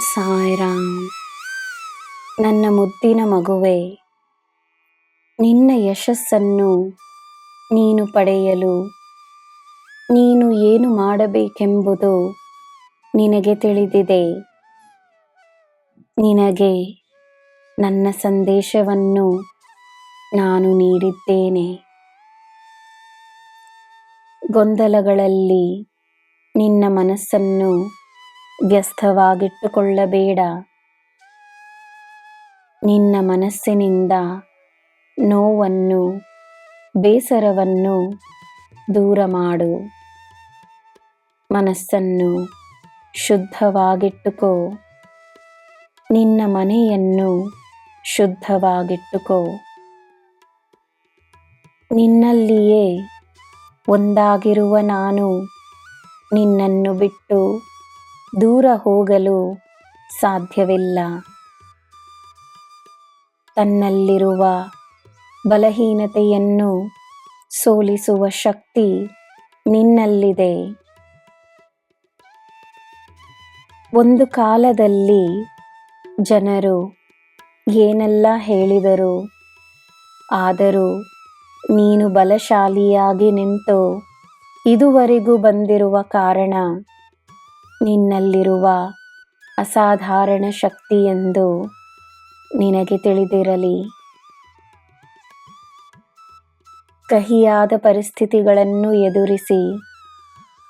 ಸಾಯಿರಾಮ್. ನನ್ನ ಮುದ್ದಿನ ಮಗುವೆ, ನಿನ್ನ ಯಶಸ್ಸನ್ನು ನೀನು ಪಡೆಯಲು ನೀನು ಏನು ಮಾಡಬೇಕೆಂಬುದು ನಿನಗೆ ತಿಳಿದಿದೆ. ನಿನಗೆ ನನ್ನ ಸಂದೇಶವನ್ನು ನಾನು ನೀಡಿದ್ದೇನೆ. ಗೊಂದಲಗಳಲ್ಲಿ ನಿನ್ನ ಮನಸ್ಸನ್ನು ವ್ಯಸ್ತವಾಗಿಟ್ಟುಕೊಳ್ಳಬೇಡ. ನಿನ್ನ ಮನಸ್ಸಿನಿಂದ ನೋವನ್ನು, ಬೇಸರವನ್ನು ದೂರ ಮಾಡು. ಮನಸ್ಸನ್ನು ಶುದ್ಧವಾಗಿಟ್ಟುಕೋ. ನಿನ್ನ ಮನೆಯನ್ನು ಶುದ್ಧವಾಗಿಟ್ಟುಕೋ. ನಿನ್ನಲ್ಲಿಯೇ ಒಂದಾಗಿರುವ ನಾನು ನಿನ್ನನ್ನು ಬಿಟ್ಟು ದೂರ ಹೋಗಲು ಸಾಧ್ಯವಿಲ್ಲ. ತನ್ನಲ್ಲಿರುವ ಬಲಹೀನತೆಯನ್ನು ಸೋಲಿಸುವ ಶಕ್ತಿ ನಿನ್ನಲ್ಲಿದೆ. ಒಂದು ಕಾಲದಲ್ಲಿ ಜನರು ಏನೆಲ್ಲ ಹೇಳಿದರು, ಆದರೂ ನೀನು ಬಲಶಾಲಿಯಾಗಿ ನಿಂತು ಇದುವರೆಗೂ ಬಂದಿರುವ ಕಾರಣ ನಿನ್ನಲ್ಲಿರುವ ಅಸಾಧಾರಣ ಶಕ್ತಿ ಎಂದು ನಿನಗೆ ತಿಳಿದಿರಲಿ. ಕಹಿಯಾದ ಪರಿಸ್ಥಿತಿಗಳನ್ನು ಎದುರಿಸಿ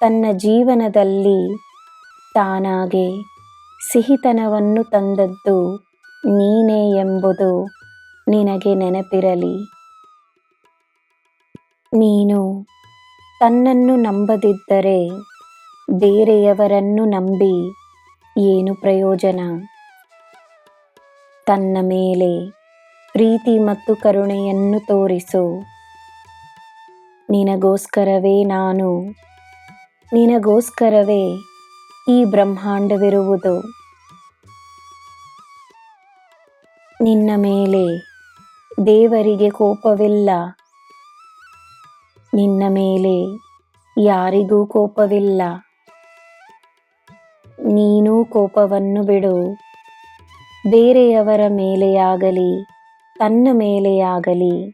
ತನ್ನ ಜೀವನದಲ್ಲಿ ತಾನಾಗೆ ಸಿಹಿತನವನ್ನು ತಂದದ್ದು ನೀನೇ ಎಂಬುದು ನಿನಗೆ ನೆನಪಿರಲಿ. ನೀನು ತನ್ನನ್ನು ನಂಬದಿದ್ದರೆ ಬೇರೆಯವರನ್ನು ನಂಬಿ ಏನು ಪ್ರಯೋಜನ? ತನ್ನ ಮೇಲೆ ಪ್ರೀತಿ ಮತ್ತು ಕರುಣೆಯನ್ನು ತೋರಿಸು. ನಿನಗೋಸ್ಕರವೇ ನಾನು, ನಿನಗೋಸ್ಕರವೇ ಈ ಬ್ರಹ್ಮಾಂಡವಿರುವುದು. ನಿನ್ನ ಮೇಲೆ ದೇವರಿಗೆ ಕೋಪವಿಲ್ಲ. ನಿನ್ನ ಮೇಲೆ ಯಾರಿಗೂ ಕೋಪವಿಲ್ಲ. ನೀನೂ ಕೋಪವನ್ನು ಬಿಡು. ಬೇರೆಯವರ ಮೇಲೆಯಾಗಲಿ, ತನ್ನ ಮೇಲೆಯಾಗಲಿ,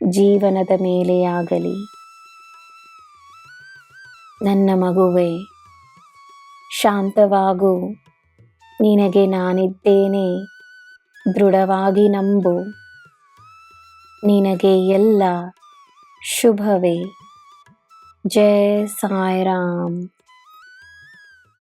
ಜೀವನದ ಮೇಲೆಯಾಗಲಿ. ನನ್ನ ಮಗುವೆ, ಶಾಂತವಾಗು. ನಿನಗೆ ನಾನಿದ್ದೇನೆ. ದೃಢವಾಗಿ ನಂಬು. ನಿನಗೆ ಎಲ್ಲ ಶುಭವೇ. ಜೈ ಸಾಯಿರಾಮ್.